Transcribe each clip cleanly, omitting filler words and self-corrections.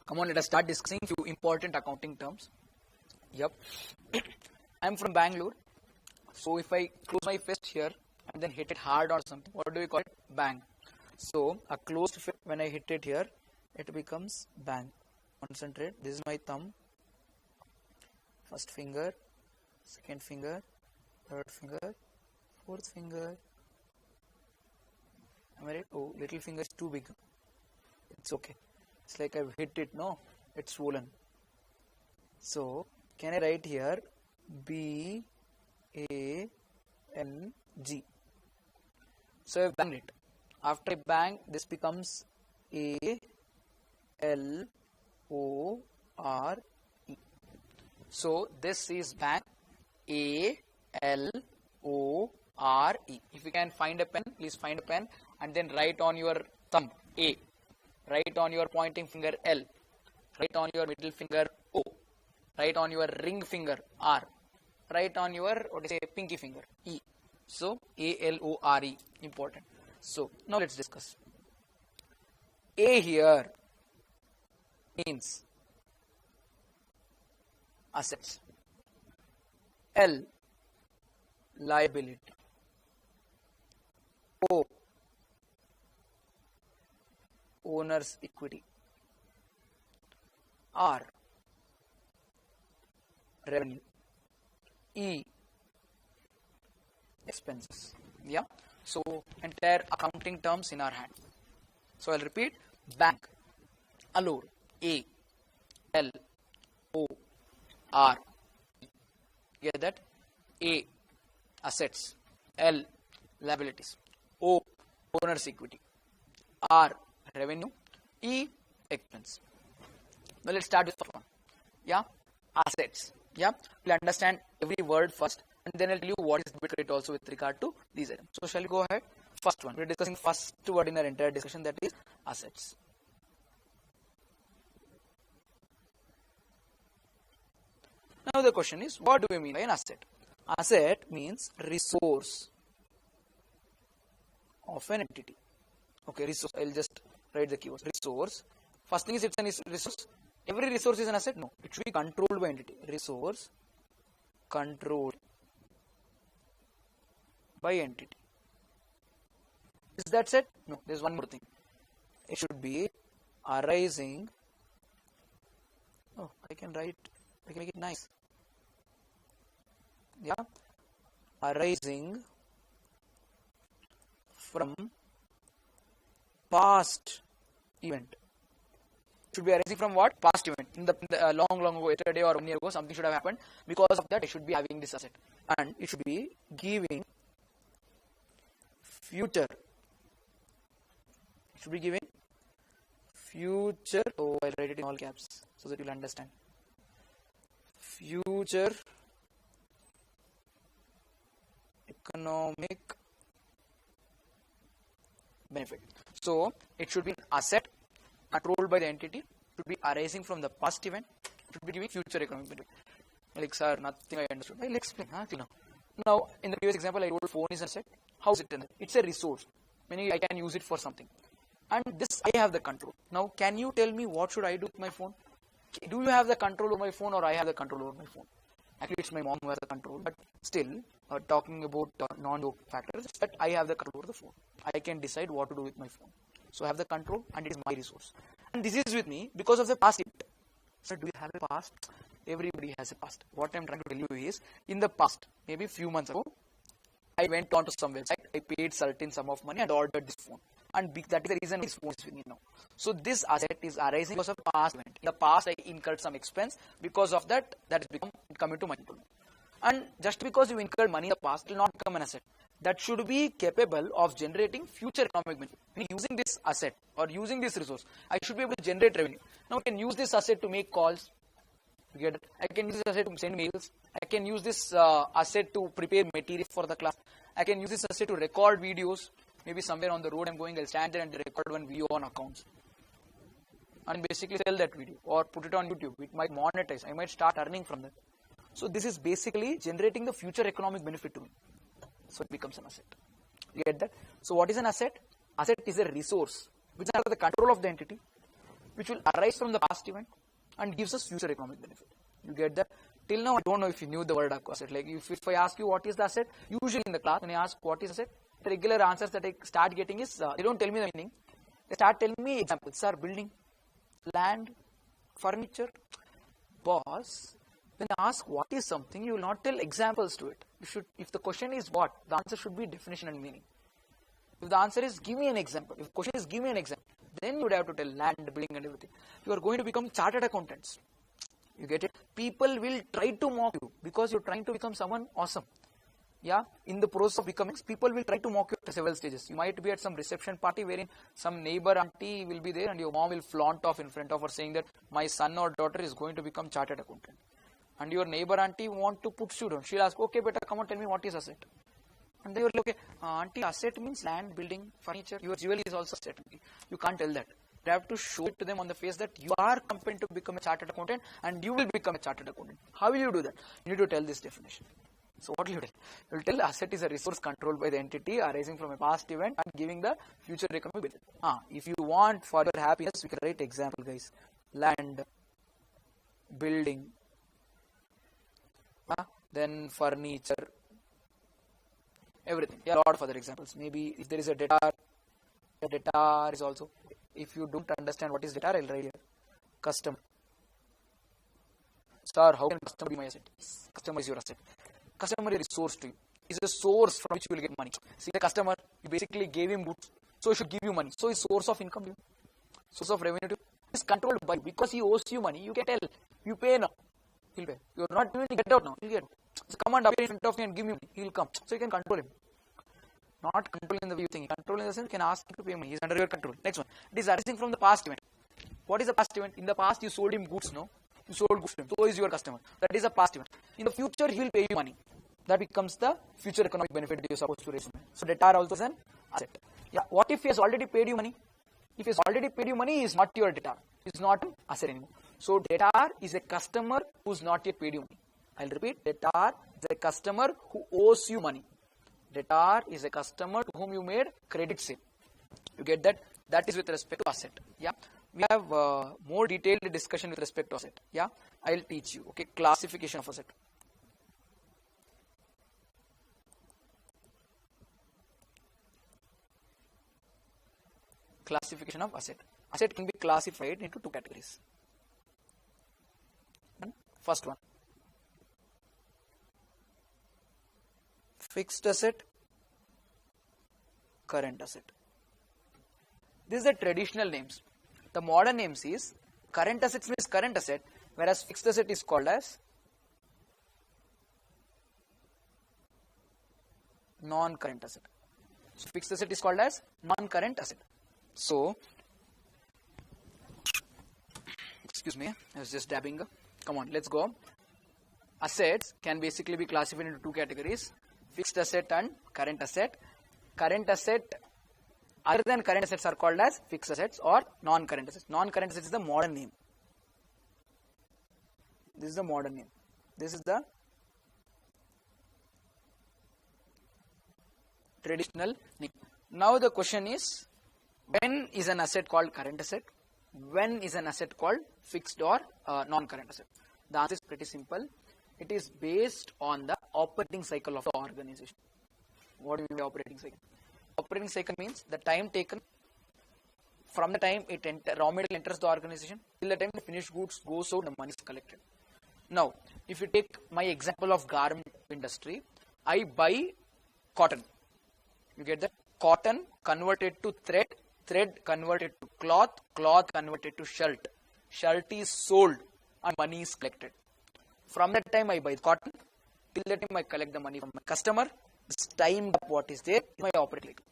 Come on, let us start discussing few important accounting terms. Yep. I'm from Bangalore. So if I close my fist here and then hit it hard or something, what do we call it? Bang. So a closed fist, when I hit it here, it becomes bang. Concentrate. This is my thumb. First finger, second finger, third finger, fourth finger. Am I right? Oh, little finger is too big. It's okay. It's like I've hit it, no? It's swollen. So, can I write here B A N G? So, I've banged it. After I bang, this becomes A L O R E. So, this is bang A L O R E. If you can find a pen, please find a pen and then write on your thumb A. Write on your pointing finger L, write on your middle finger O, write on your ring finger R, write on your pinky finger E. So A-L-O-R-E, important. So now let's discuss. A here means assets, L liability, O owner's equity, R revenue, E expenses. Yeah. So entire accounting terms in our hand. So I'll repeat: bank, allowed, A L O R E. Get that? A assets, L liabilities, O owner's equity, R revenue, E expense. Now let's start with the first one. Yeah, assets. Yeah, we'll understand every word first and then I'll tell you what is debit credit also with regard to these items. So shall we go ahead? First one, we're discussing first word in our entire discussion, that is assets. Now the question is, what do we mean by an asset? Asset means resource of an entity. Okay, resource. I'll just write the keywords. Resource. First thing is, it's a resource. Every resource is an asset? No. It should be controlled by entity. Resource controlled by entity. Is that set? No. There's one more thing. It should be arising. Oh, I can make it nice. Yeah. Arising from past event. Should be arising from what? Past event. In the long ago, yesterday or 1 year ago, something should have happened. Because of that, I should be having this asset. And it should be giving future. It should be giving future. Oh, I'll write it in all caps so that you'll understand. Future economic benefit. So it should be an asset controlled by the entity, should be arising from the past event, should be giving future economic benefit. Like, sir, nothing I understood. I'll explain. Now, in the previous example, I told phone is an asset. How is it an asset? It's a resource, meaning I can use it for something. And this, I have the control. Now, can you tell me what should I do with my phone? Do you have the control over my phone or I have the control over my phone? Actually, it's my mom who has the control, but still, talking about non-joke factors, that I have the control over the phone. I can decide what to do with my phone. So I have the control and it is my resource. And this is with me because of the past event. So do you have a past? Everybody has a past. What I am trying to tell you is, in the past, maybe few months ago, I went on to some website, I paid certain sum of money and ordered this phone. And that is the reason this phone is with me now. So this asset is arising because of past event. In the past, I incurred some expense. Because of that, that has come into my control. And just because you incurred money in the past, it will not become an asset. That should be capable of generating future economic benefit. Using this asset or using this resource, I should be able to generate revenue. Now I can use this asset to make calls. I can use this asset to send mails. I can use this asset to prepare material for the class. I can use this asset to record videos. Maybe somewhere on the road I'm going, I'll stand there and record one video on accounts. And basically sell that video or put it on YouTube. It might monetize. I might start earning from that. So this is basically generating the future economic benefit to me. So it becomes an asset. You get that? So what is an asset? Asset is a resource which is under the control of the entity. which will arise from the past event and gives us future economic benefit. You get that? Till now, I don't know if you knew the word asset. Like if I ask you what is the asset, usually in the class when I ask what is asset, the regular answers that I start getting is they don't tell me the meaning. They start telling me examples. Sir, building, land, furniture. Boss, when I ask what is something, you will not tell examples to it. You should, if the question is what, the answer should be definition and meaning. If the answer is give me an example, if the question is give me an example, then you would have to tell land, building and everything. You are going to become chartered accountants. You get it? People will try to mock you because you're trying to become someone awesome. Yeah, in the process of becoming, people will try to mock you at several stages. You might be at some reception party wherein some neighbor auntie will be there and your mom will flaunt off in front of her saying that my son or daughter is going to become chartered accountant. And your neighbor auntie want to put you down. She'll ask, okay, beta, come on, tell me what is asset. And they will look, okay, auntie, asset means land, building, furniture. Your jewelry is also asset. You can't tell that. You have to show it to them on the face that you are competent to become a chartered accountant and you will become a chartered accountant. How will you do that? You need to tell this definition. So what will you tell? You will tell asset is a resource controlled by the entity arising from a past event and giving the future economic benefit. If you want further happiness, we can write example, guys. Land, building, then furniture, everything. Yeah, a lot of other examples. Maybe if there is a debtor is also. If you don't understand what is debtor, I'll write here. Customer. Sir, how can customer be my asset? Customer is your asset. Customer is a resource to you. Is a source from which you will get money. See, the customer, you basically gave him goods, so he should give you money. So his source of income to you, source of revenue to you is controlled by you. Because he owes you money, you can tell, you pay now, he'll pay. You're not doing it, get out now, he'll get. So come and appear in front of me and give me money, he'll come. So you can control him. Not controlling the way you think. Controlling the sense, you can ask him to pay money. He's under your control. Next one. It is arising from the past event. What is the past event? In the past, you sold him goods, no? You sold goods to him. So is your customer. That is a past event. In the future, he will pay you money. That becomes the future economic benefit that you are supposed to raise. So debtor also is an asset. Yeah. What if he has already paid you money? If he has already paid you money, he is not your debtor. He is not an asset anymore. So debtor is a customer who is not yet paid you money. I'll repeat. Debtor is a customer who owes you money. Debtor is a customer to whom you made credit sale. You get that? That is with respect to asset. Yeah. We have more detailed discussion with respect to asset. Yeah. I'll teach you. Okay. Classification of asset. Classification of asset. Asset can be classified into two categories. First one. Fixed asset, current asset. These are the traditional names. The modern names is current assets means current asset, whereas fixed asset is called as non-current asset. So fixed asset is called as non-current asset. So, excuse me, I was just dabbing. Come on, let's go. Assets can basically be classified into two categories. Fixed asset and current asset. Current asset, other than current assets, are called as fixed assets or non-current assets. Non-current assets is the modern name. This is the modern name. This is the traditional name. Now the question is, when is an asset called current asset? When is an asset called fixed or non-current asset? The answer is pretty simple. It is based on the operating cycle of the organization. What do you mean by operating cycle? Operating cycle means the time taken from the time raw material enters the organization till the time the finished goods goes out, the money is collected. Now, if you take my example of garment industry, I buy cotton. You get that? Cotton converted to thread, thread converted to cloth, cloth converted to shirt. Shirt is sold and money is collected. From that time I buy cotton, till the time I collect the money from my customer, it's timed up what is there in my operating cycle.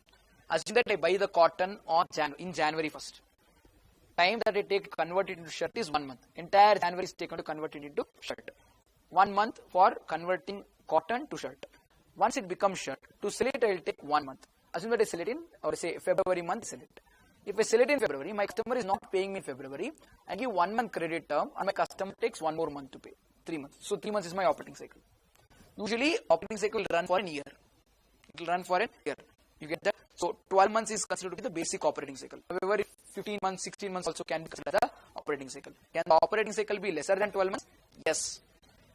Assume that I buy the cotton on in January 1st. Time that I take to convert it into shirt is 1 month. Entire January is taken to convert it into shirt. 1 month for converting cotton to shirt. Once it becomes shirt, to sell it I will take 1 month. Assume that I sell it in, or say February month, sell it. If I sell it in February, my customer is not paying me in February, I give 1 month credit term and my customer takes 1 more month to pay. 3 months. So 3 months is my operating cycle. Usually operating cycle will run for a year. It will run for a year. You get that? So 12 months is considered to be the basic operating cycle. However, if 15 months, 16 months also can be considered the operating cycle. Can the operating cycle be lesser than 12 months? Yes.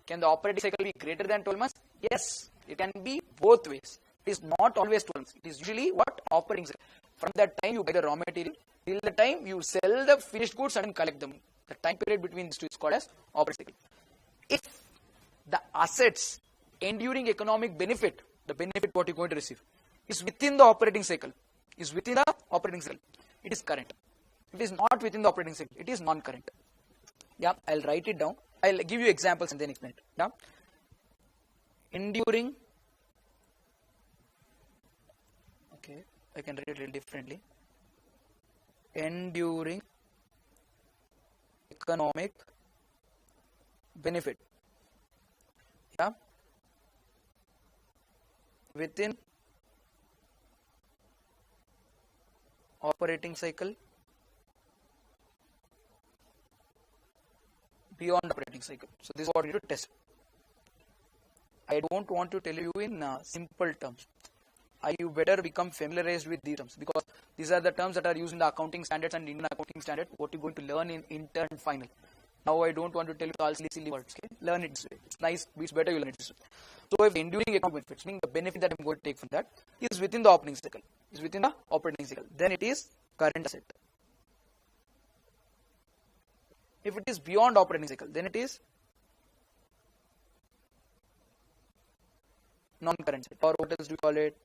Can the operating cycle be greater than 12 months? Yes. It can be both ways. It is not always 12 months. It is usually what? Operating cycle. From that time you buy the raw material till the time you sell the finished goods and collect them. The time period between these two is called as operating cycle. If the assets enduring economic benefit, the benefit what you're going to receive, is within the operating cycle, it is current. If it is not within the operating cycle, it is non-current. Yeah, I'll write it down. I'll give you examples and then explain it. Yeah, enduring. Okay, I can write it a little differently. Enduring economic benefit. Yeah, within operating cycle, beyond operating cycle. So this is what you need to test. I don't want to tell you in simple terms. You better become familiarized with these terms, because these are the terms that are used in the accounting standards and Indian accounting standard, what you're going to learn in intern and final. Now I don't want to tell you all silly words. Okay? Learn it this way. It's nice. It's better you learn it this way. So if enduring economic benefits, meaning the benefit that I'm going to take from that is within the operating cycle, then it is current asset. If it is beyond operating cycle, then it is non-current asset, or what else do you call it?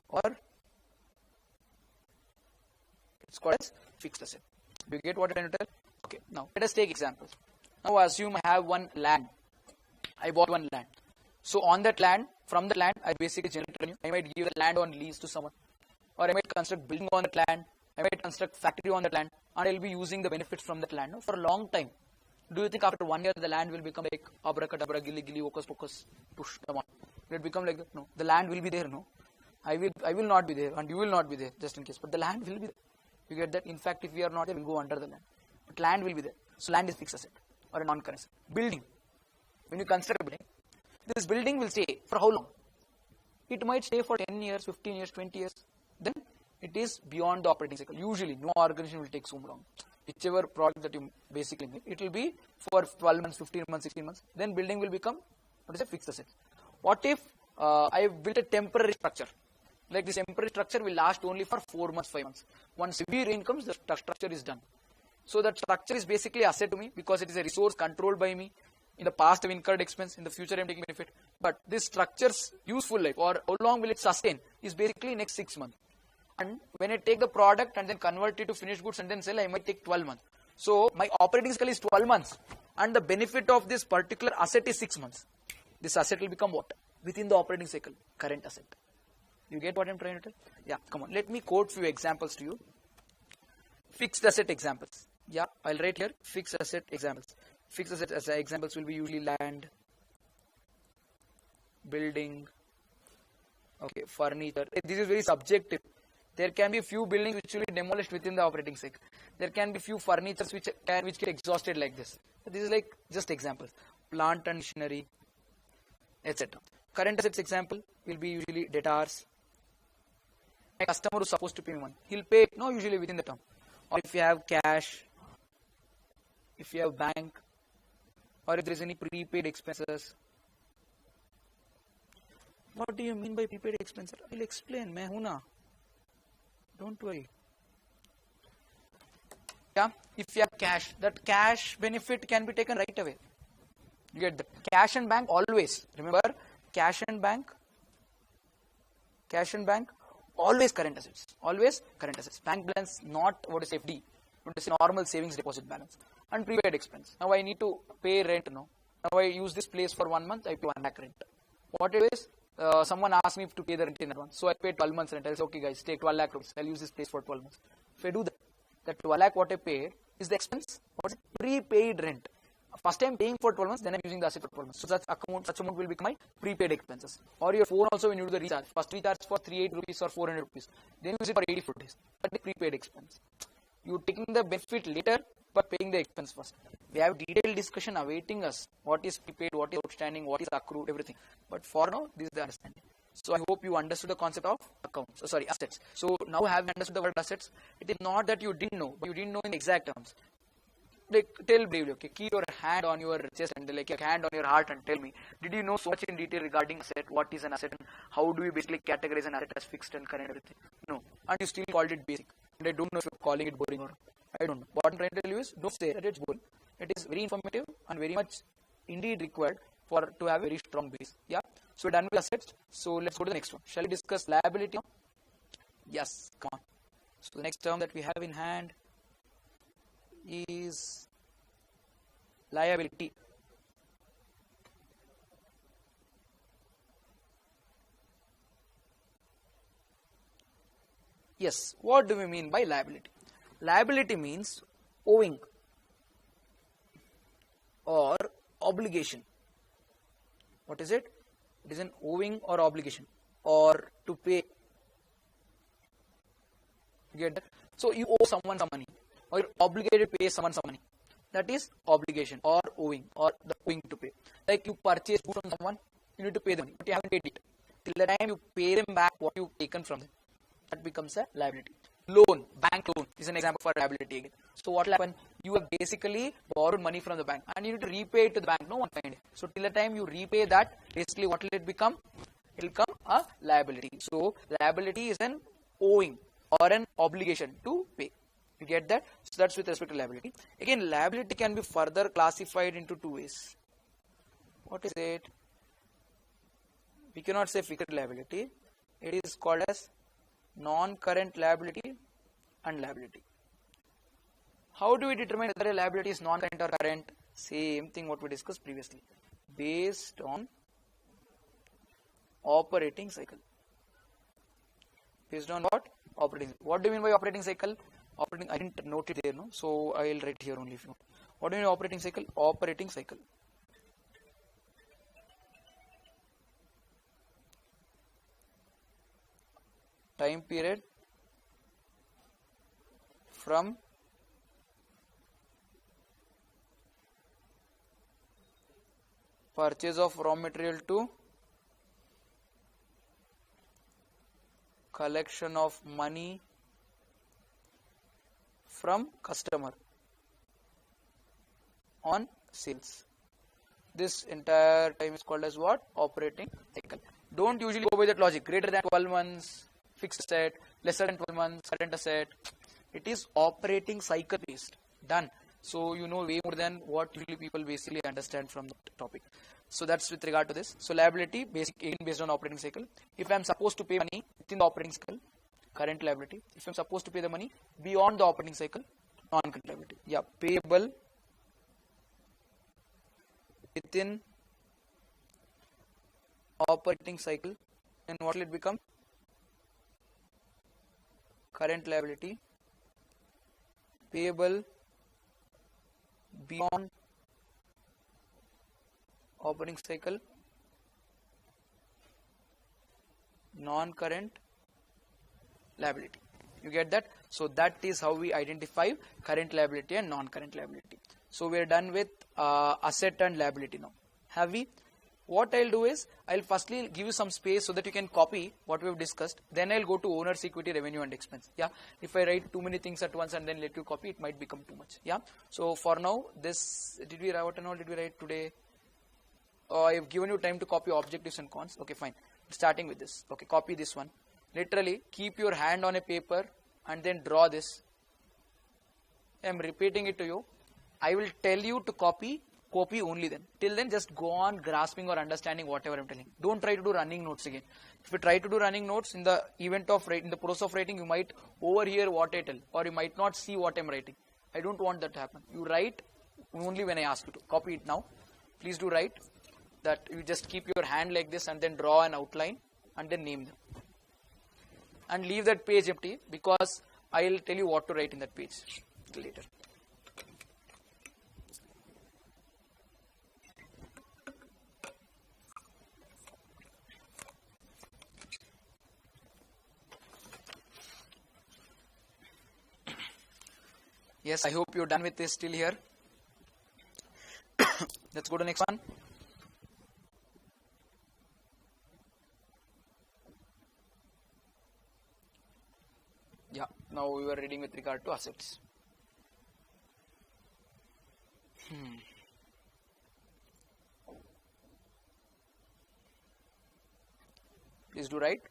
Or it's called as fixed asset. Do you get what I'm trying to tell? Okay, now let us take examples. Now assume I have one land. I bought one land. So on that land, from the land, I basically generate revenue. I might give the land on lease to someone, or I might construct building on that land. I might construct factory on that land, and I'll be using the benefits from that land for a long time. Do you think after 1 year the land will become like abracadabra, gilly gilly, hocus pocus, push, come on? Will it become like that? No. The land will be there, no? I will not be there, and you will not be there, just in case. But the land will be there. You get that? In fact, if we are not there, we'll go under the land. But land will be there. So land is fixed asset or a non-current asset. Building. When you construct a building, this building will stay for how long? It might stay for 10 years, 15 years, 20 years. Then it is beyond the operating cycle. Usually, no organization will take so long. Whichever product that you basically make, it will be for 12 months, 15 months, 16 months. Then building will become, what is a fixed asset. What if I have built a temporary structure? Like this temporary structure will last only for 4 months, 5 months. Once severe rain comes, the structure is done. So that structure is basically asset to me, because it is a resource controlled by me. In the past, I've incurred expense. In the future, I'm taking benefit. But this structure's useful life, or how long will it sustain, is basically next 6 months. And when I take the product and then convert it to finished goods and then sell, I might take 12 months. So my operating cycle is 12 months. And the benefit of this particular asset is 6 months. This asset will become what? Within the operating cycle, current asset. You get what I'm trying to tell? Yeah, come on. Let me quote few examples to you. Fixed asset examples. Yeah, I'll write here fixed asset examples. Fixed asset as examples will be usually land, building, okay, furniture. This is very subjective. There can be few buildings which will be demolished within the operating cycle. There can be few furnitures which get exhausted like this. So this is like just examples. Plant and machinery, etc. Current assets example will be usually debtors. A customer who is supposed to pay me money, he'll pay no usually within the term. Or if you have cash, if you have bank, or if there is any prepaid expenses. What do you mean by prepaid expenses? I will explain. Main hu na. Don't worry. Yeah, if you have cash, that cash benefit can be taken right away. You get the cash and bank always. Remember, cash and bank, always current assets. Always current assets. Bank balance, not what is FD, what is normal savings deposit balance. And prepaid expense. Now I need to pay rent. No. Now I use this place for 1 month, I pay 1 lakh rent. What it is? Someone asked me to pay the rent in advance. So I paid 12 months rent. I say, okay guys, take 12 lakh rupees. I'll use this place for 12 months. If I do that 12 lakh what I paid is the expense. What is it? Prepaid rent. First time paying for 12 months, then I'm using the asset for 12 months. So such amount will become my prepaid expenses. Or your phone also when you do the recharge. First recharge for 380 rupees or 400 rupees. Then use it for 84 days. But the prepaid expense. You taking the benefit later, but paying the expense first. We have detailed discussion awaiting us. What is prepaid, what is outstanding, what is accrued, everything. But for now, this is the understanding. So I hope you understood the concept of assets. So now have you understood the word assets? It is not that you didn't know, but you didn't know in exact terms. like tell bravely, okay, keep your hand on your chest and like your hand on your heart and tell me, did you know so much in detail regarding asset, what is an asset and how do we basically categorize an asset as fixed and current everything? No, and you still called it basic, and I don't know if you're calling it boring or not. I don't know. What I'm trying to tell you is, don't say that it's boring. It is very informative and very much indeed required for to have a very strong base. Yeah. So we're done with assets. So let's go to the next one. Shall we discuss liability? Yes, come on. So the next term that we have in hand is liability. Yes, what do we mean by liability? Liability means owing or obligation. What is it? It is an owing or obligation or to pay. You get that? So you owe someone some money or you're obligated to pay someone some money. That is obligation or owing or the owing to pay. Like you purchase food from someone, you need to pay the money, but you haven't paid it. Till the time you pay them back what you've taken from them, that becomes a liability. Loan, bank loan is an example for liability again. So what will happen? You have basically borrowed money from the bank and you need to repay it to the bank. No one find it. So till the time you repay that, basically what will it become? It will become a liability. So liability is an owing or an obligation to pay. You get that? So that's with respect to liability. Again, liability can be further classified into two ways. What is it? We cannot say fixed liability. It is called as non-current liability and liability. How do we determine whether a liability is non-current or current? Same thing what we discussed previously. Based on operating cycle. Based on what? Operating. What do you mean by operating cycle? Operating, I didn't note it there, no? So I will write here only if you know. What do you mean operating cycle? Operating cycle. Time period from purchase of raw material to collection of money from customer on sales. This entire time is called as what? Operating cycle. Don't usually go by that logic. Greater than 12 months, fixed asset, lesser than 12 months, current asset. It is operating cycle based. Done. So you know way more than what usually people basically understand from the topic. So that's with regard to this. So liability based on operating cycle. If I am supposed to pay money within the operating cycle, current liability. If I am supposed to pay the money beyond the operating cycle, non-current liability. Yeah, payable within operating cycle, then what will it become? Current liability. Payable beyond operating cycle, non-current liability. You get that? So that is how we identify current liability and non-current liability. So we are done with asset and liability now. Have we? What I'll do is, I'll firstly give you some space so that you can copy what we have discussed. Then I'll go to owner's equity, revenue and expense. Yeah. If I write too many things at once and then let you copy, it might become too much. Yeah. So for now, this, did we write what and all did we write today? I have given you time to copy objectives and cons. Okay, fine. Starting with this. Okay, copy this one. Literally, keep your hand on a paper and then draw this. I am repeating it to you. I will tell you to copy only then. Till then, just go on grasping or understanding whatever I'm telling. Don't try to do running notes again. If you try to do running notes in the event of writing, in the process of writing, you might overhear what I tell or you might not see what I'm writing. I don't want that to happen. You write only when I ask you to. Copy it now. Please do write. That you just keep your hand like this and then draw an outline and then name them. And leave that page empty because I will tell you what to write in that page later. Yes, I hope you're done with this till here. Let's go to the next one. Yeah, now we were reading with regard to assets. Please do write.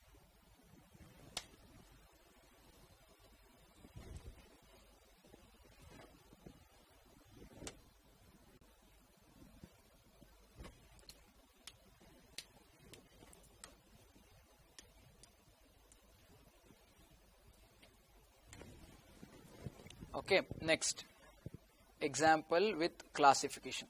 Okay, next example with classification.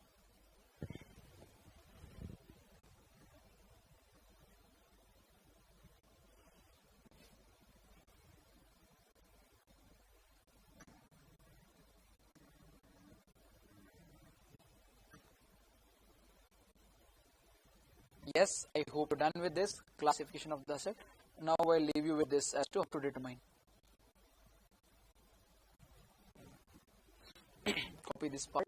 Yes, I hope you're done with this classification of the asset. Now I'll leave you with this as to how to determine. Copy this part.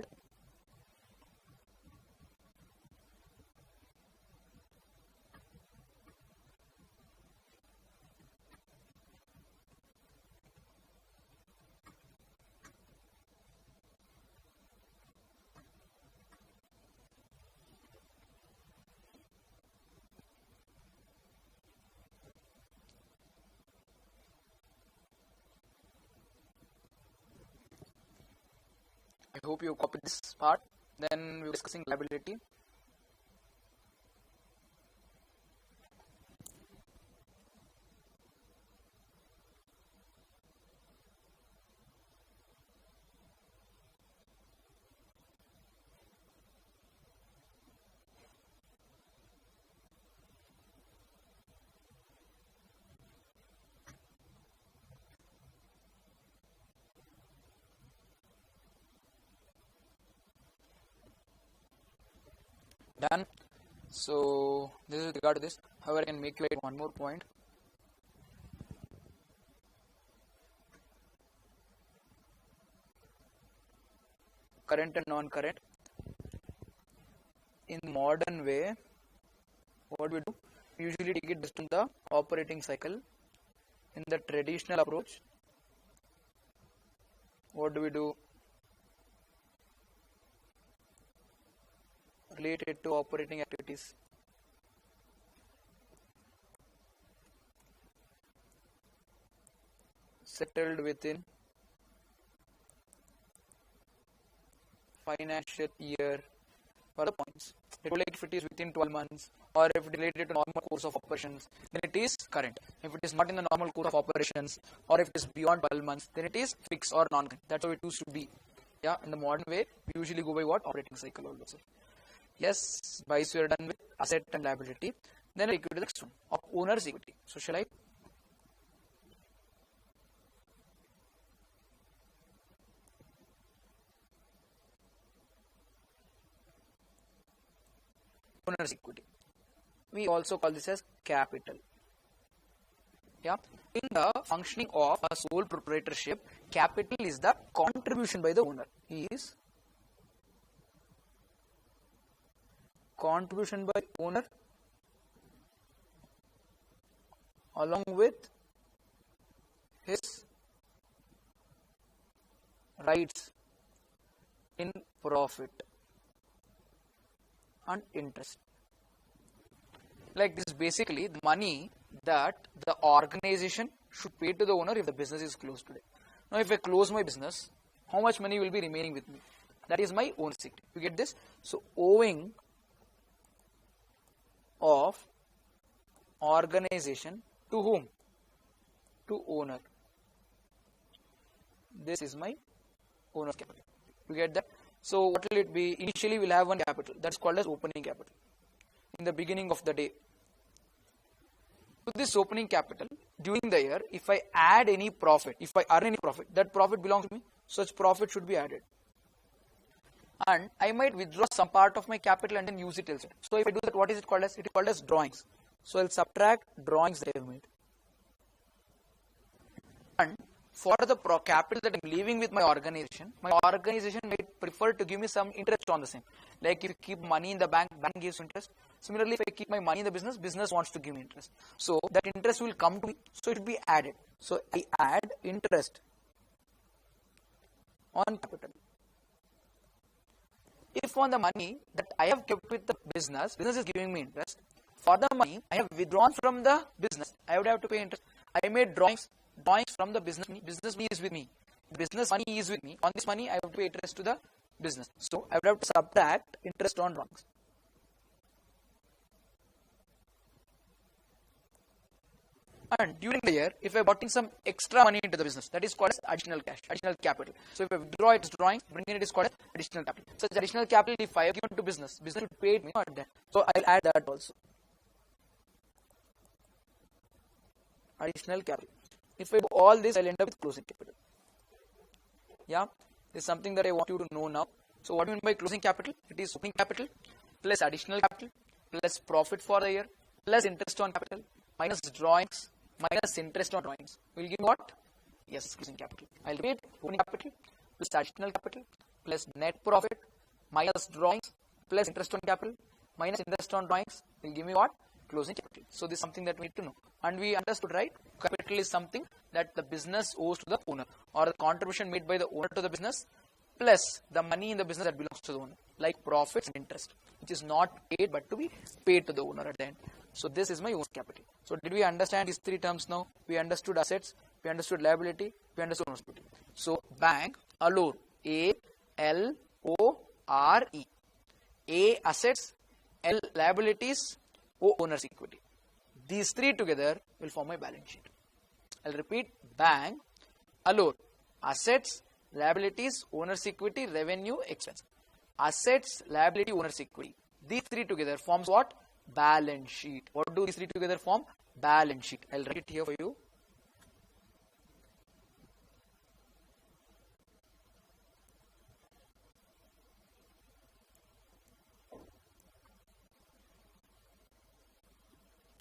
I hope you copy this part. Then we're discussing liability. Done. So this is with regard to this. However, I can make you write one more point. Current and non-current. In modern way, what we do? We usually take it based on the operating cycle. In the traditional approach, what do we do? Related to operating activities. Settled within financial year for the points. Like if it is within 12 months or if it is related to normal course of operations, then it is current. If it is not in the normal course of operations or if it is beyond 12 months, then it is fixed or non-current. That's how it used to be. Yeah, in the modern way, we usually go by what? Operating cycle also. Yes, guys, we are done with asset and liability. Then we go to the next one of owner's equity. So shall I? Owner's equity. We also call this as capital. Yeah. In the functioning of a sole proprietorship, capital is the contribution by the owner. Is contribution by owner along with his rights in profit and interest. Like this, basically the money that the organization should pay to the owner if the business is closed today. Now, if I close my business, how much money will be remaining with me? That is my own equity. You get this? So, owing of organization to whom? To owner. This is my owner's capital. You get that? So, what will it be? Initially, we'll have one capital. That's called as opening capital. In the beginning of the day. To this opening capital, during the year, if I add any profit, if I earn any profit, that profit belongs to me. Such profit should be added. And I might withdraw some part of my capital and then use it elsewhere. So if I do that, what is it called as? It is called as drawings. So I'll subtract drawings that I have made. And for the capital that I'm leaving with my organization might prefer to give me some interest on the same. Like if you keep money in the bank, bank gives interest. Similarly, if I keep my money in the business, business wants to give me interest. So that interest will come to me, so it will be added. So I add interest on capital. If on the money that I have kept with the business is giving me interest, For the money I have withdrawn from the business, I would have to pay interest. I made drawings from the business money. Business money is with me. Business money is with me. On this money, I have to pay interest to the business. So I would have to subtract interest on drawings. And during the year, if I brought in some extra money into the business, that is called as additional cash, additional capital. So if I withdraw it as drawings, bring in it is called as additional capital. So additional capital, if I have given to business should pay it me, not that. So I'll add that also. Additional capital. If I do all this, I'll end up with closing capital. Yeah, this is something that I want you to know now. So what do you mean by closing capital? It is opening capital plus additional capital plus profit for the year plus interest on capital minus drawings minus interest on drawings will give what? Yes, closing capital. I'll repeat: opening capital plus additional capital plus net profit minus drawings plus interest on capital minus interest on drawings will give me what? Closing capital. So this is something that we need to know. And we understood, right? Capital is something that the business owes to the owner, or the contribution made by the owner to the business plus the money in the business that belongs to the owner, like profits and interest, which is not paid but to be paid to the owner at the end. So this is my own capital. So did we understand these three terms now? We understood assets, we understood liability, we understood owner's equity. So bank, Allure, A-L-O-R-E. A, assets, L, liabilities, O, owner's equity. These three together will form my balance sheet. I'll repeat: bank, Allure, assets, liabilities, owner's equity, revenue, expense. Assets, liability, owner's equity. These three together forms what? Balance sheet. What do these three together form? Balance sheet. I'll write it here for you.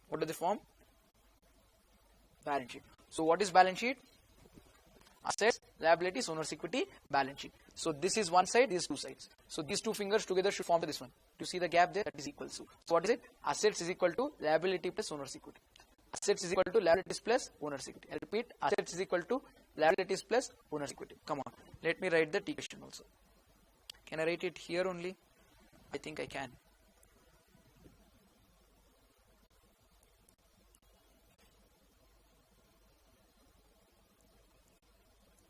What do they form? Balance sheet. So what is balance sheet? Assets, liabilities, owner's equity, balance sheet. So this is one side, these two sides. So these two fingers together should form this one. Do you see the gap there? That is equal to. So what is it? Assets is equal to liability plus owner's equity. Assets is equal to liabilities plus owner's equity. I repeat: assets is equal to liabilities plus owner's equity. Come on, let me write the T question also. Can I write it here only? I think I can.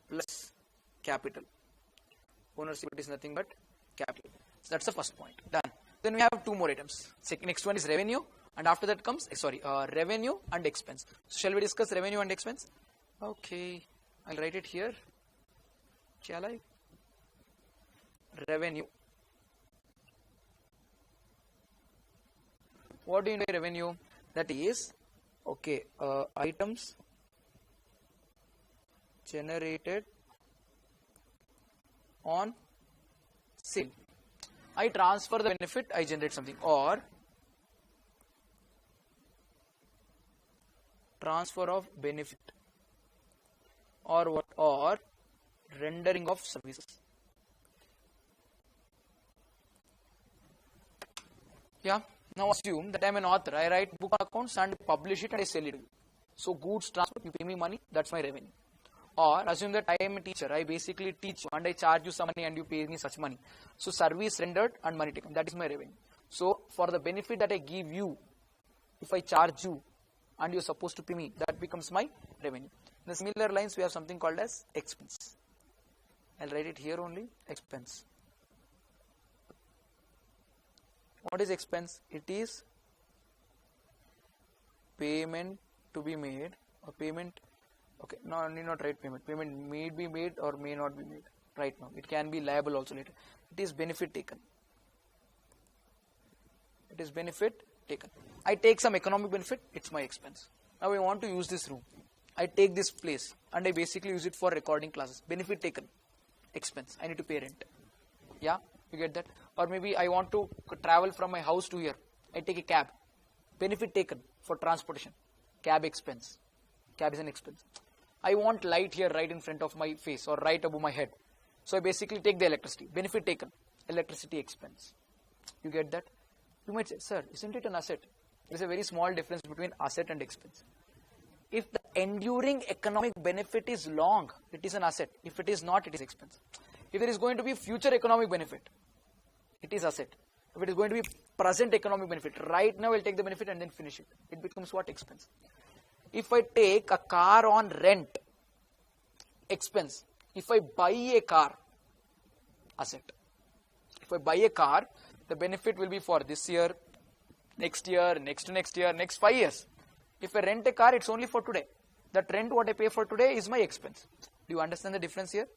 Plus capital. Owner's equity is nothing but capital. So that's the first point. Done. Then we have two more items. Next one is revenue, and after that comes revenue and expense. So shall we discuss revenue and expense? Okay, I'll write it here. Shall I? Revenue. What do you mean by revenue? That is items generated on sale. I transfer the benefit, I generate something, or transfer of benefit, or what, or rendering of services. Yeah. Now assume that I am an author. I write book accounts and publish it and I sell it. So goods transfer, you pay me money, that's my revenue. Or assume that I am a teacher, I basically teach you and I charge you some money and you pay me such money. So service rendered and money taken, that is my revenue. So for the benefit that I give you, if I charge you and you are supposed to pay me, that becomes my revenue. In the similar lines, we have something called as expense. I'll write it here only, expense. What is expense? It is payment to be made, or payment. Okay, no, I need not write payment. Payment may be made or may not be made right now. It can be liable also later. It is benefit taken. It is benefit taken. I take some economic benefit, it's my expense. Now I want to use this room. I take this place and I basically use it for recording classes. Benefit taken, expense. I need to pay rent. Yeah, you get that? Or maybe I want to travel from my house to here. I take a cab. Benefit taken for transportation. Cab expense. Cab is an expense. I want light here right in front of my face or right above my head. So I basically take the electricity. Benefit taken. Electricity expense. You get that? You might say, sir, isn't it an asset? There is a very small difference between asset and expense. If the enduring economic benefit is long, it is an asset. If it is not, it is expense. If there is going to be future economic benefit, it is asset. If it is going to be present economic benefit. Right now, I'll take the benefit and then finish it. It becomes what? Expense. If I take a car on rent, expense. If I buy a car, asset. If I buy a car, the benefit will be for this year, next year, next to next year, next 5 years. If I rent a car, it's only for today. That rent what I pay for today is my expense. Do you understand the difference here?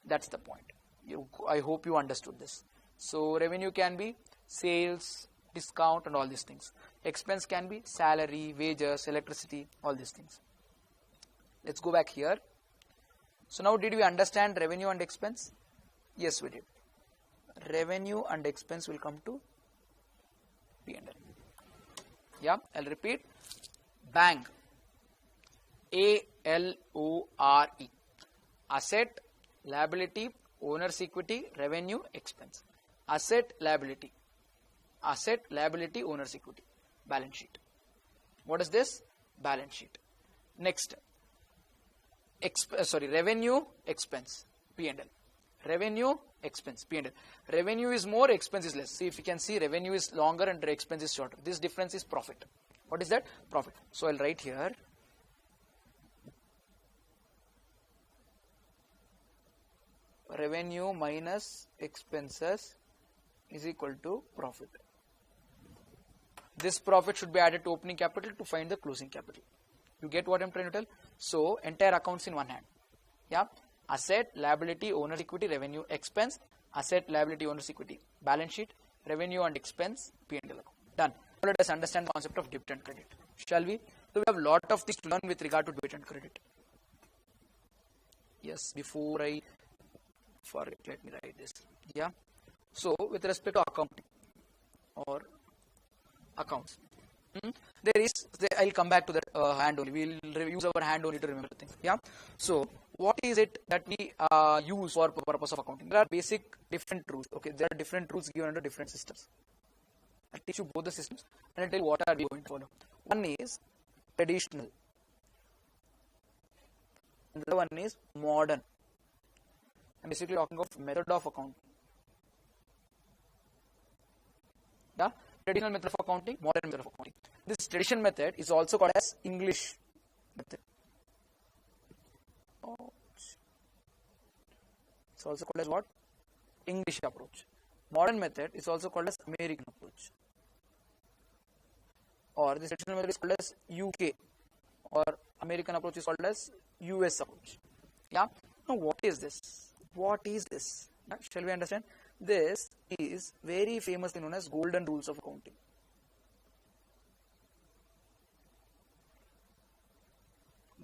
That's the point. I hope you understood this. So revenue can be sales, discount and all these things. Expense can be salary, wages, electricity, all these things. Let's go back here. So now did we understand revenue and expense? Yes, we did. Revenue and expense will come to P&L. Yeah, I'll repeat. Bank. A-L-O-R-E. Asset, liability, owner's equity, revenue, expense. Asset, liability. Asset, liability, owner's equity. Balance sheet. What is this? Balance sheet. Next. Revenue, expense, P&L. Revenue, expense, P&L. Revenue is more, expense is less. See, if you can see, revenue is longer and expense is shorter. This difference is profit. What is that? Profit. So I'll write here. Revenue minus expenses is equal to profit. This profit should be added to opening capital to find the closing capital. You get what I'm trying to tell? So entire accounts in one hand. Yeah. Asset, liability, owner's equity, revenue, expense. Asset, liability, owner's equity, balance sheet, revenue and expense, P&L account. Done. Let us understand the concept of debit and credit. Shall we? So we have a lot of things to learn with regard to debit and credit. Yes, before I forget, let me write this. Yeah. So with respect to accounting or accounts, I'll come back to that hand only. We'll use our hand only to remember things. Yeah. So what is it that we use for purpose of accounting? There are basic different rules. Okay, there are different rules given under different systems. I'll teach you both the systems and I'll tell you what are we going to follow. One is traditional, and the other one is modern. I'm basically talking of method of accounting. Yeah, traditional method of accounting, modern method of accounting. This traditional method is also called as English method. It's also called as what? English approach. Modern method is also called as American approach. Or this traditional method is called as UK, or American approach is called as US approach. Yeah. Now what is this? What is this? Shall we understand? This is very famously known as golden rules of accounting.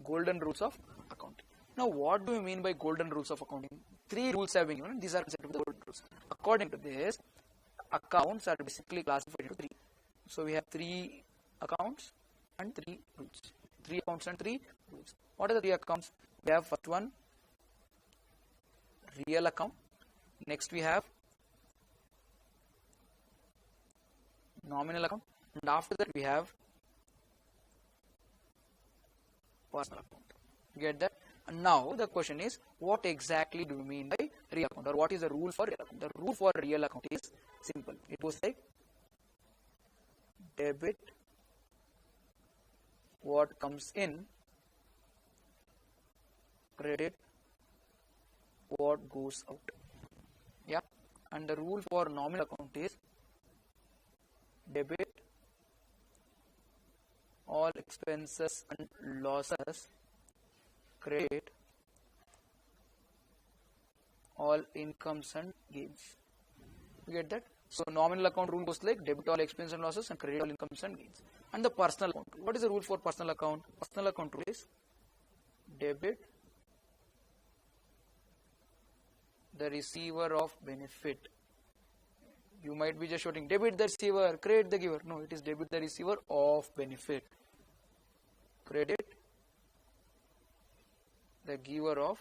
Golden rules of accounting. Now what do you mean by golden rules of accounting? 3 rules have been given. These are considered the golden rules. According to this, accounts are basically classified into 3. So we have 3 accounts and 3 rules. 3 accounts and 3 rules. What are the 3 accounts? We have first one, real account. Next we have nominal account, and after that we have personal account. You get that? And now the question is, what exactly do you mean by real account, or what is the rule for real account? The rule for real account is simple. It was like debit what comes in, credit what goes out. Yeah. And the rule for nominal account is debit all expenses and losses, credit all incomes and gains. You get that? So nominal account rule goes like debit all expenses and losses and credit all incomes and gains. And the personal account. What is the rule for personal account? Personal account rule is debit the receiver of benefit. You might be just shouting debit the receiver, credit the giver. No, it is debit the receiver of benefit, credit the giver of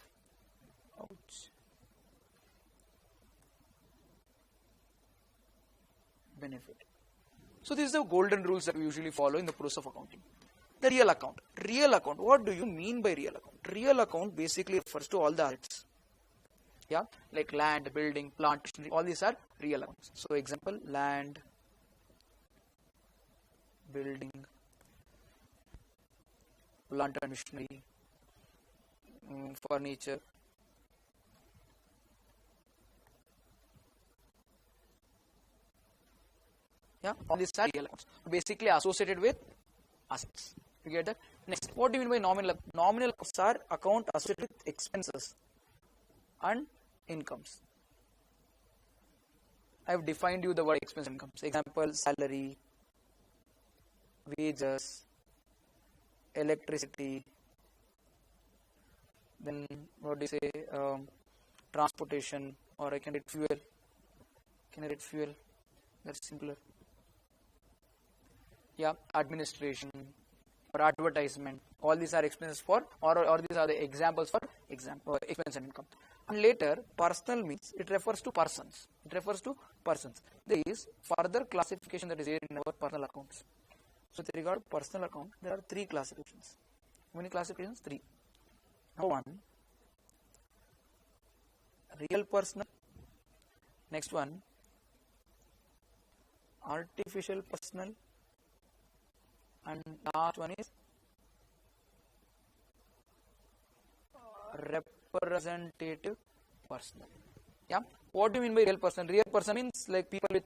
benefit. So these are the golden rules that we usually follow in the process of accounting. The real account. Real account. What do you mean by real account? Real account basically refers to all the assets. Yeah, like land, building, plant, all these are real accounts. So example, land, building, plant and machinery, furniture. Yeah, all these are real accounts, basically associated with assets. You get that? Next, what do you mean by nominal? Nominal accounts are account associated with expenses and incomes. I have defined you the word expense and incomes. Example: salary, wages, electricity. Then what do you say? Transportation, or I can write fuel. Can I write fuel? That's simpler. Yeah, administration or advertisement. All these are expenses for, or these are the examples for expense and income. And later, personal means it refers to persons. It refers to persons. There is further classification that is here in our personal accounts. So, with regard to personal account, there are three classifications. How many classifications? Three. Number one, real personal. Next one, artificial personal. And last one is representative personal. Yeah. What do you mean by real person? Real person means like people with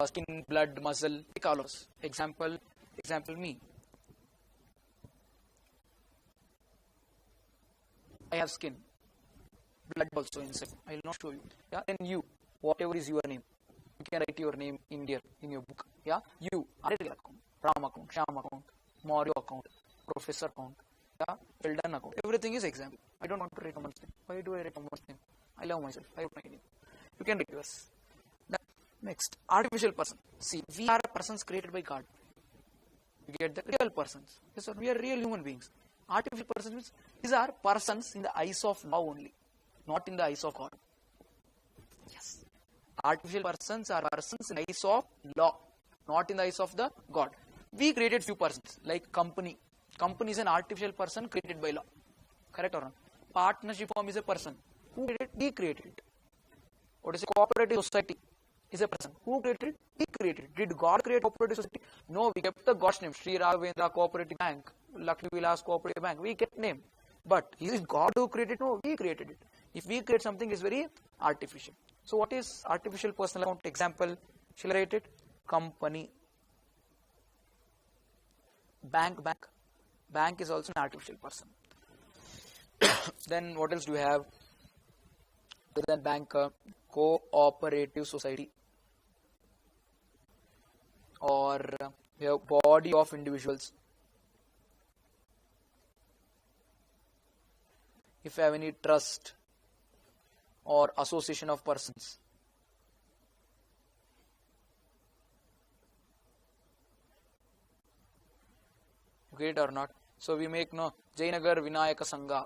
skin, blood, muscle, colors. Example me. I have skin, blood also inside. I will not show you. Yeah. Then you, whatever is your name, you can write your name in there in your book. Yeah. You are a real account. Ram account, Sham account, Mario account, Professor account, yeah, Sheldon account. Everything is example. I don't want to write someone's name. Why do I write someone's name? I love myself. I wrote my name. You can write yours. Next, artificial person. See, we are persons created by God. You get the real persons. Yes, sir. We are real human beings. Artificial persons means these are persons in the eyes of law only, not in the eyes of God. Yes. Artificial persons are persons in the eyes of law, not in the eyes of the God. We created few persons, like company. Company is an artificial person created by law. Correct or not? Partnership firm is a person. Who created it? We created it. What is a cooperative society? Is a person. Who created it? We created it. Did God create cooperative society? No, we kept the God's name. Sri Raghavendra Cooperative Bank, Lakshmi Vilas Cooperative Bank. We kept name. But is it God who created it? No, we created it. If we create something, it's very artificial. So what is artificial personal account? Example, shall I write it? Company. Bank is also an artificial person. Then what else do we have? Other than bank, cooperative society, or we have body of individuals. If you have any trust or association of persons. Get it or not? So we make Jainagar Vinayaka Sangha,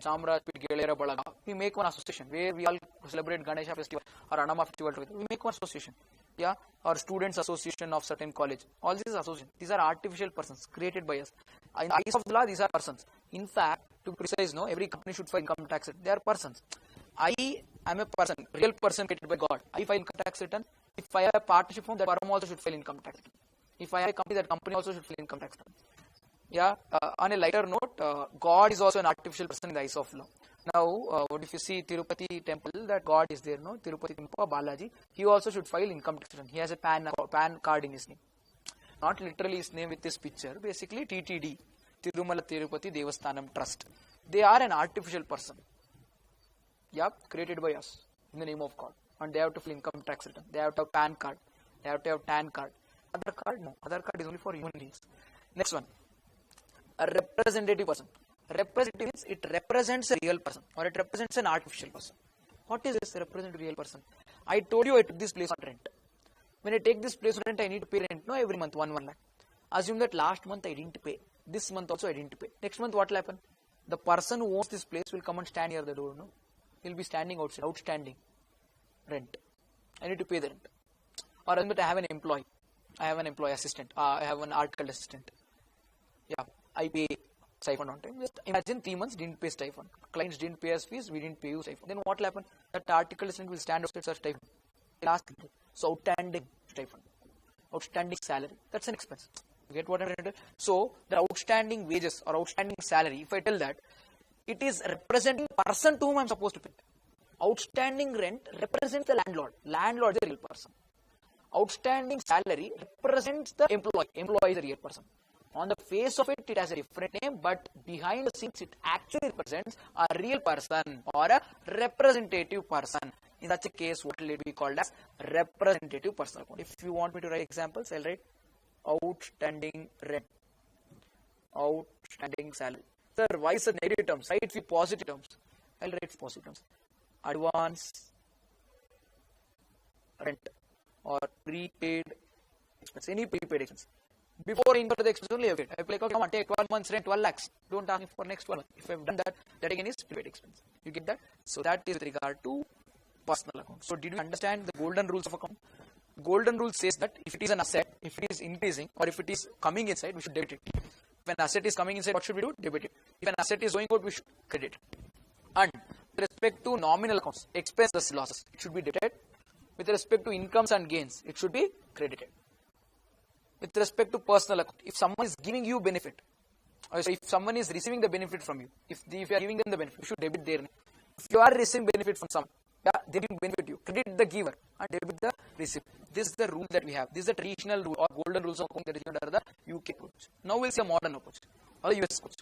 Chamrajpet Gelera Balaga. We make one association where we all celebrate Ganesha festival or Anama festival together. We make one association. Yeah, or students association of certain college. All these association. These are artificial persons created by us. In the eyes of the law, these are persons. In fact, to be precise, every company should file income tax return. They are persons. I am a person, real person created by God. I file income tax return. If I have a partnership firm, that firm also should file income tax return. If I have a company, that company also should file income tax return. Yeah, on a lighter note, God is also an artificial person in the eyes of law. Now, what if you see Tirupati temple, that God is there, Tirupati temple, Balaji, he also should file income tax return. He has a PAN card in his name. Not literally his name with this picture, basically TTD, Tirumala Tirupati Devasthanam Trust. They are an artificial person. Yeah, created by us in the name of God. And they have to file income tax return. They have to have PAN card. They have to have TAN card. Other card, no. Other card is only for human beings. Next one. A representative person. Representative means it represents a real person or it represents an artificial person. What is this representative real person? I told you I took this place on rent. When I take this place on rent, I need to pay rent every month 1 lakh. Assume that last month I didn't pay. This month also I didn't pay. Next month what will happen? The person who owns this place will come and stand near the door. He'll be standing outside, outstanding rent. I need to pay the rent. Or assume that I have an employee. I have an employee assistant. I have an article assistant. Yeah. I pay stipend on time. Just imagine 3 months didn't pay stipend. Clients didn't pay us fees, we didn't pay you stipend. Then what will happen? That article assistant will stand outside such stipend. So outstanding stipend, outstanding salary. That's an expense. Get what I'm trying to? So the outstanding wages or outstanding salary, if I tell that, it is representing person to whom I'm supposed to pay. Outstanding rent represents the landlord. Landlord is a real person. Outstanding salary represents the employee. Employee is a real person. On the face of it, it has a different name, but behind the scenes, it actually represents a real person or a representative person. In such a case, what will it be called as representative personal account? If you want me to write examples, I'll write outstanding rent, outstanding salary. Sir, why is the negative terms? Write with positive terms. I'll write positive terms. Advance rent or prepaid expense, any prepaid expense. Before I incur the expense only, I'll like, okay, come on, take 12 months rent, 12 lakhs. Don't ask me for next 12 months. If I've done that, that again is prepaid expense. You get that? So that is with regard to personal account. So did you understand the golden rules of account? Golden rule says that if it is an asset, if it is increasing or if it is coming inside, we should debit it. If an asset is coming inside, what should we do? Debit it. If an asset is going out, we should credit it. And with respect to nominal accounts, expenses, losses, it should be debited. With respect to incomes and gains, it should be credited. With respect to personal account, if someone is giving you benefit, or if someone is receiving the benefit from you, if you are giving them the benefit, you should debit their name. If you are receiving benefit from someone, they will benefit you. Credit the giver and debit the receiver. This is the rule that we have. This is the traditional rule or golden rules of account that is under the UK approach. Now we'll see a modern approach or the US approach.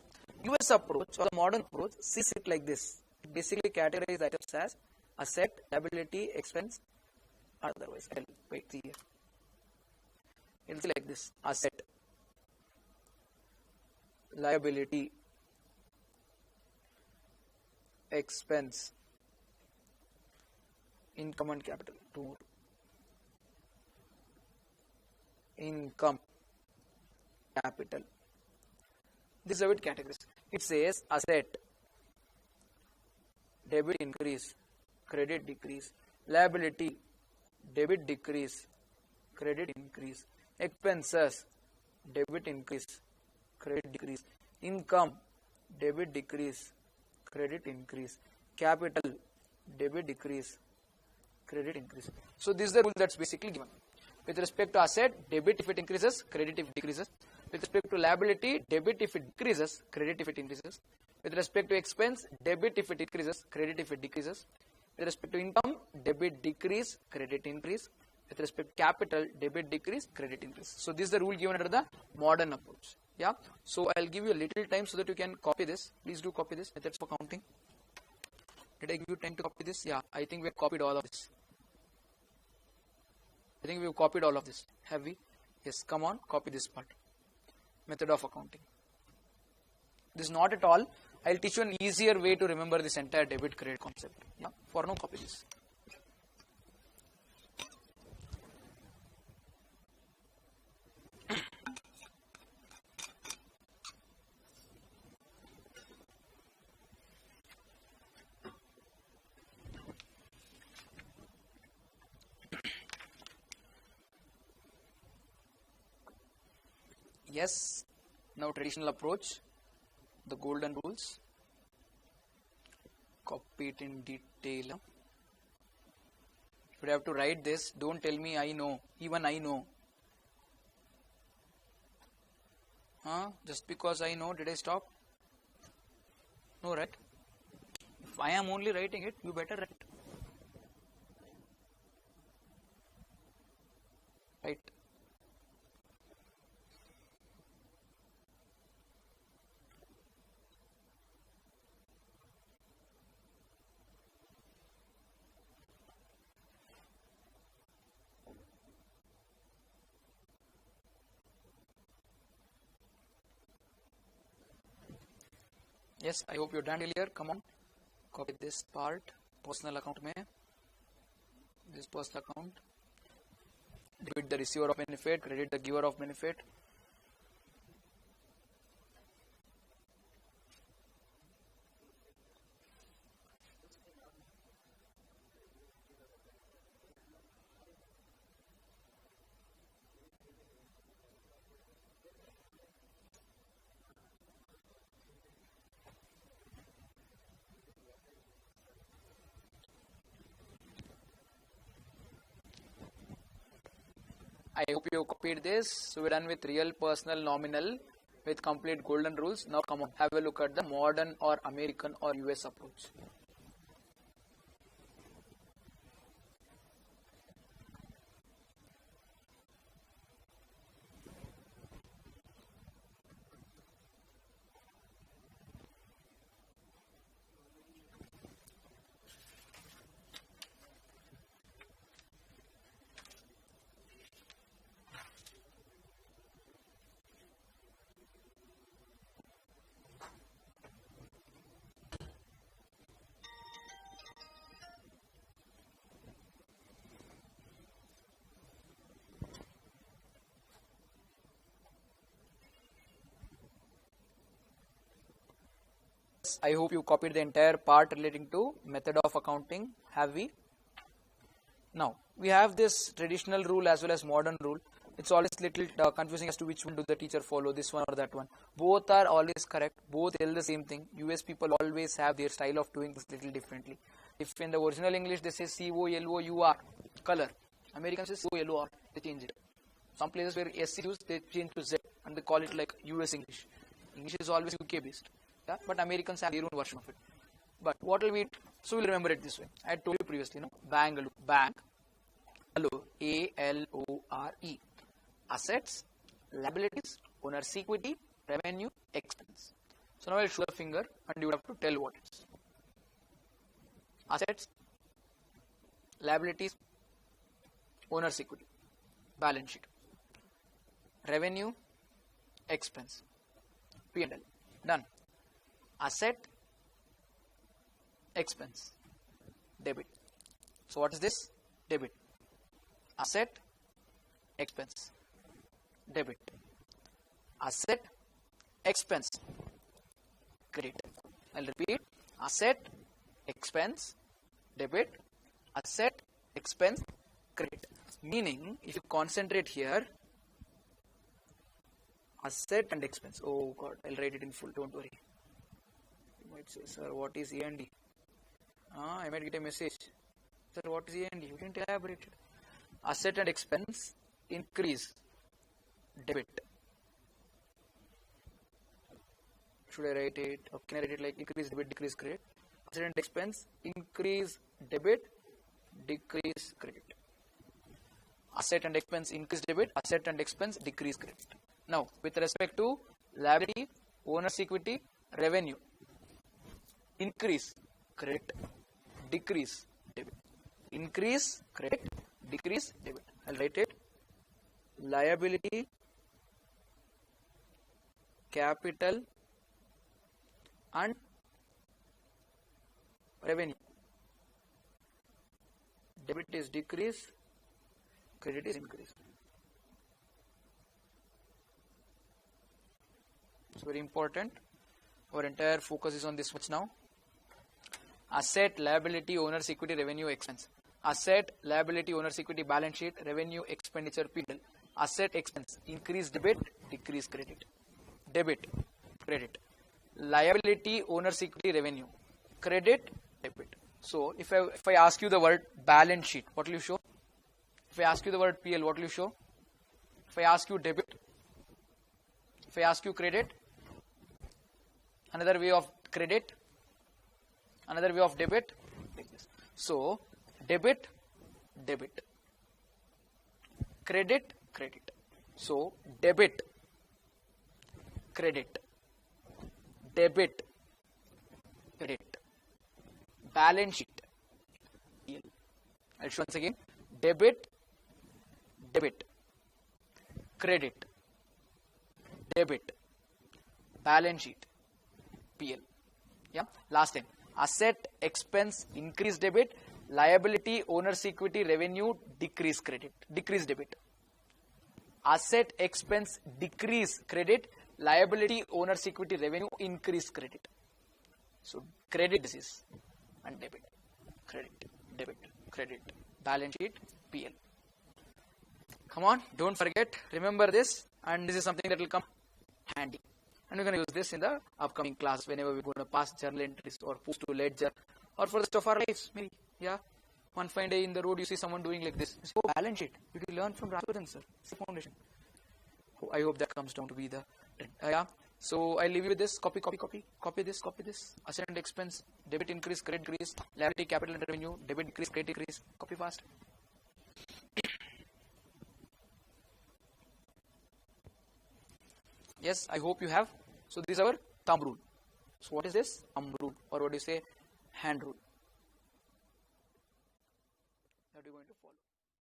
US approach or the modern approach sees it like this. It basically categorizes items as asset, liability, expense, or otherwise. I'll wait here. It'll be like this: asset, liability, expense, income and capital. Two more. Income, capital. This is how it categorizes. It says asset, debit increase, credit decrease, liability, debit decrease, credit increase, expenses, debit increase, credit decrease, income, debit decrease, credit increase, capital, debit decrease, credit increase. So this is the rule that's basically given. With respect to asset, debit if it increases, credit if it decreases. With respect to liability, debit if it decreases, credit if it increases. With respect to expense, debit if it increases, credit if it decreases. With respect to income, debit decrease, credit increase. With respect to capital, debit decrease, credit increase. So this is the rule given under the modern approach. Yeah. So I'll give you a little time so that you can copy this. Please do copy this. Methods for counting. Did I give you time to copy this? Yeah. I think we have copied all of this. I think we have copied all of this. Have we? Yes. Come on. Copy this part. Method of accounting. This is not at all. I'll teach you an easier way to remember this entire debit credit concept. Yeah. For now, copy this. Yes, now traditional approach, the golden rules, copy it in detail. If you have to write this, don't tell me I know, even I know. Just because I know, did I stop? No, right? If I am only writing it, you better write. Right. Yes, I hope you're done earlier. Come on, copy this part. Personal account में this personal account. Debit the receiver of benefit, credit the giver of benefit. I hope you copied this. So we're done with real, personal, nominal with complete golden rules. Now come on, have a look at the modern or American or US approach. I hope you copied the entire part relating to method of accounting. Have we? Now, we have this traditional rule as well as modern rule. It's always little confusing as to which one do the teacher follow, this one or that one. Both are always correct. Both tell the same thing. US people always have their style of doing this little differently. If in the original English they say COLOUR, color. Americans say COLOR, they change it. Some places where S is used, they change to Z and they call it like US English. English is always UK based. Yeah? But Americans have their own version of it. But what will we, so we'll remember it this way. I had told you previously, Bangalore, bank, A-L-O-R-E. Assets, liabilities, owner's equity, revenue, expense. So now I'll show a finger and you would have to tell what it is. Assets, liabilities, owner's equity, balance sheet, revenue, expense, P&L. Done. Asset, expense, debit. So what is this? Debit. Asset, expense, debit. Asset, expense, credit. I'll repeat. Asset, expense, debit. Asset, expense, credit. Meaning, if you concentrate here, asset and expense. Oh God, I'll write it in full. Don't worry. You might say, sir, what is E&D? I might get a message. Sir, what is E&D? You didn't elaborate it. Asset and expense increase debit. Should I write it? Or can I write it like increase debit, decrease credit? Asset and expense increase debit, decrease credit. Asset and expense increase debit, asset and expense decrease credit. Now, with respect to liability, owner's equity, revenue, increase credit, decrease debit. Increase credit, decrease debit. I'll write it. Liability, capital, and revenue. Debit is decrease, credit is increase. It's very important. Our entire focus is on this much now. Asset, liability, owner's equity, revenue, expense. Asset, liability, owner's equity, balance sheet, revenue, expenditure, P&L. Asset, expense, increase debit, decrease credit. Debit, credit. Liability, owner's equity, revenue. Credit, debit. So, if I ask you the word balance sheet, what will you show? If I ask you the word PL, what will you show? If I ask you debit, if I ask you credit, another way of credit, another way of debit, like this. So, debit, debit, credit, credit. So, debit, credit, debit, credit, balance sheet, PL. I'll show once again. Debit, debit, credit, debit, balance sheet, PL. Yeah. Last time. Asset, expense, increase debit, liability, owner's equity, revenue, decrease credit, decrease debit. Asset, expense, decrease credit, liability, owner's equity, revenue, increase credit. So, credit this is and debit, credit, debit, credit, balance sheet, PL. Come on, don't forget, remember this, and this is something that will come handy. And we're going to use this in the upcoming class whenever we're going to pass journal entries or post to ledger or for the rest of our lives, maybe. Yeah. One fine day in the road, you see someone doing like this. You say, oh, balance sheet. You will learn from Rasputin, sir. It's the foundation. Oh, I hope that comes down to be the trend. Yeah. So I'll leave you with this. Copy this. Asset and expense, debit increase, credit increase, liability, capital and revenue, debit increase, credit increase. Copy fast. Yes, I hope you have. So this is our thumb rule. So what is this? Thumb rule, or what do you say? Hand rule. That we're going to